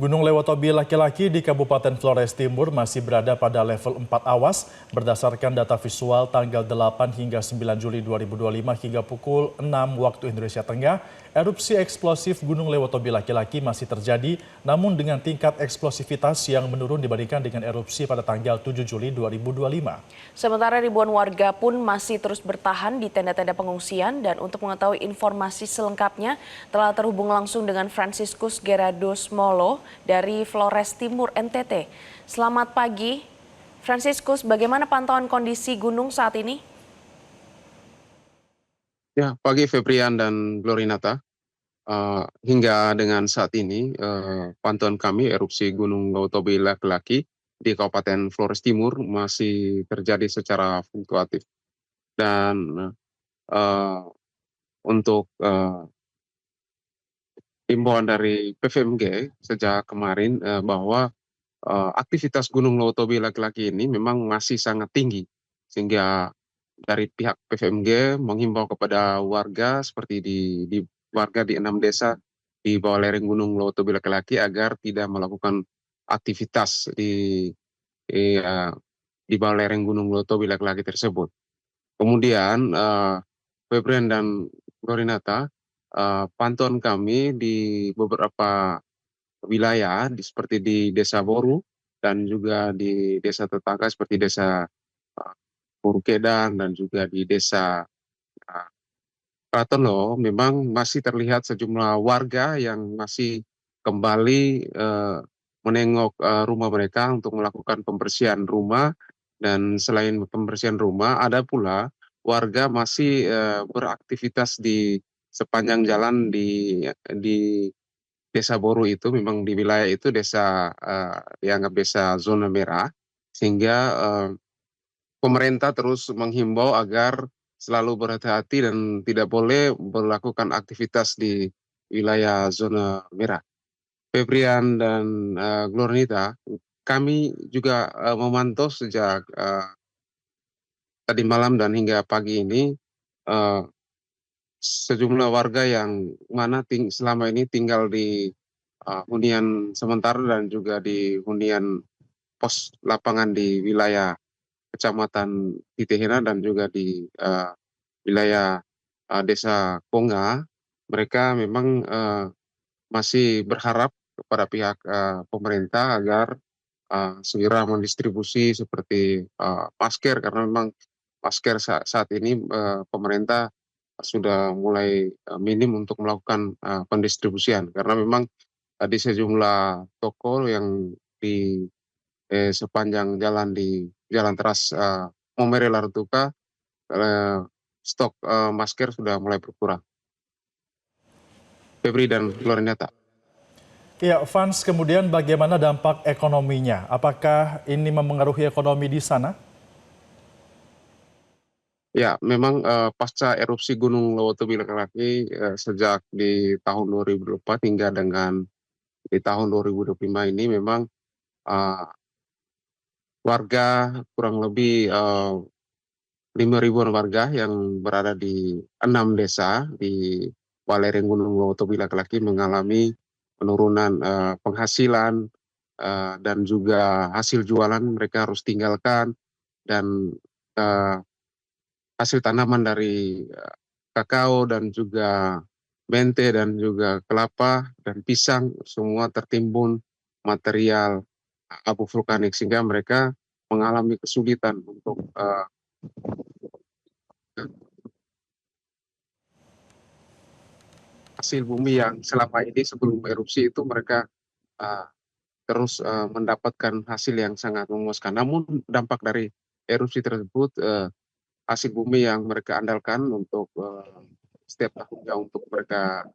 Gunung Lewotobi laki-laki di Kabupaten Flores Timur masih berada pada level 4 awas berdasarkan data visual tanggal 8 hingga 9 Juli 2025 hingga pukul 6 waktu Indonesia Tengah. Erupsi eksplosif Gunung Lewotobi laki-laki masih terjadi, namun dengan tingkat eksplosivitas yang menurun dibandingkan dengan erupsi pada tanggal 7 Juli 2025. Sementara ribuan warga pun masih terus bertahan di tenda-tenda pengungsian, dan untuk mengetahui informasi selengkapnya telah terhubung langsung dengan Franciscus Gerardus Molo dari Flores Timur NTT. Selamat pagi, Franciscus. Bagaimana pantauan kondisi gunung saat ini? Ya, pagi Febrian dan Glorinata. Hingga dengan saat ini, pantauan kami erupsi Gunung Lewotobi laki-laki di Kabupaten Flores Timur masih terjadi secara fluktuatif. Dan untuk himbauan dari PVMG sejak kemarin bahwa aktivitas Gunung Lewotobi laki-laki ini memang masih sangat tinggi, sehingga dari pihak PVMG menghimbau kepada warga seperti di warga di 6 desa di bawah lereng Gunung Lewotobi laki-laki agar tidak melakukan aktivitas di bawah lereng Gunung Lewotobi laki-laki tersebut. Kemudian Febrian dan Glorinata, pantauan kami di beberapa wilayah seperti di Desa Boru dan juga di desa tetangga seperti Desa Purukedang dan juga di Desa Pratono, memang masih terlihat sejumlah warga yang masih kembali menengok rumah mereka untuk melakukan pembersihan rumah. Dan selain pembersihan rumah, ada pula warga masih beraktivitas di sepanjang jalan di Desa Boru itu. Memang di wilayah itu desa dianggap desa zona merah, sehingga pemerintah terus menghimbau agar selalu berhati-hati dan tidak boleh melakukan aktivitas di wilayah zona merah. Febrian dan Glorinita, kami juga memantau sejak tadi malam dan hingga pagi ini sejumlah warga yang mana selama ini tinggal di hunian sementara dan juga di hunian pos lapangan di wilayah Kecamatan Titehena dan juga di wilayah Desa Konga. Mereka memang masih berharap kepada pihak pemerintah agar segera mendistribusi seperti masker, karena memang masker saat ini pemerintah sudah mulai minim untuk melakukan pendistribusian, karena memang di sejumlah toko yang di sepanjang jalan di Jalan Teras Momere Lartuka, stok masker sudah mulai berkurang. Febri dan Glorinata. Ya, Fans, kemudian bagaimana dampak ekonominya? Apakah ini mempengaruhi ekonomi di sana? Ya, memang pasca erupsi Gunung Lewotobi laki-laki sejak di tahun 2024 hingga dengan di tahun 2025 ini memang warga kurang lebih 5.000-an warga yang berada di 6 desa di lereng Gunung Lewotobi laki-laki mengalami penurunan penghasilan dan juga hasil jualan mereka harus tinggalkan, dan hasil tanaman dari kakao dan juga mente dan juga kelapa dan pisang semua tertimbun material abu vulkanik, sehingga mereka mengalami kesulitan untuk hasil bumi yang selama ini sebelum erupsi itu mereka terus mendapatkan hasil yang sangat memuaskan. Namun dampak dari erupsi tersebut, hasil bumi yang mereka andalkan untuk setiap tahunnya untuk mereka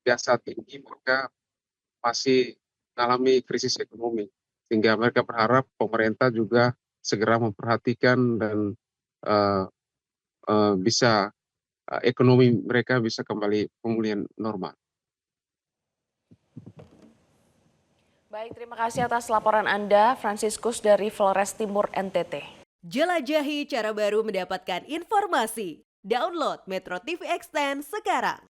ya saat ini mereka masih mengalami krisis ekonomi, sehingga mereka berharap pemerintah juga segera memperhatikan dan bisa ekonomi mereka bisa kembali pemulihan normal. Baik, terima kasih atas laporan Anda, Franciscus dari Flores Timur NTT. Jelajahi cara baru mendapatkan informasi. Download Metro TV Extend sekarang.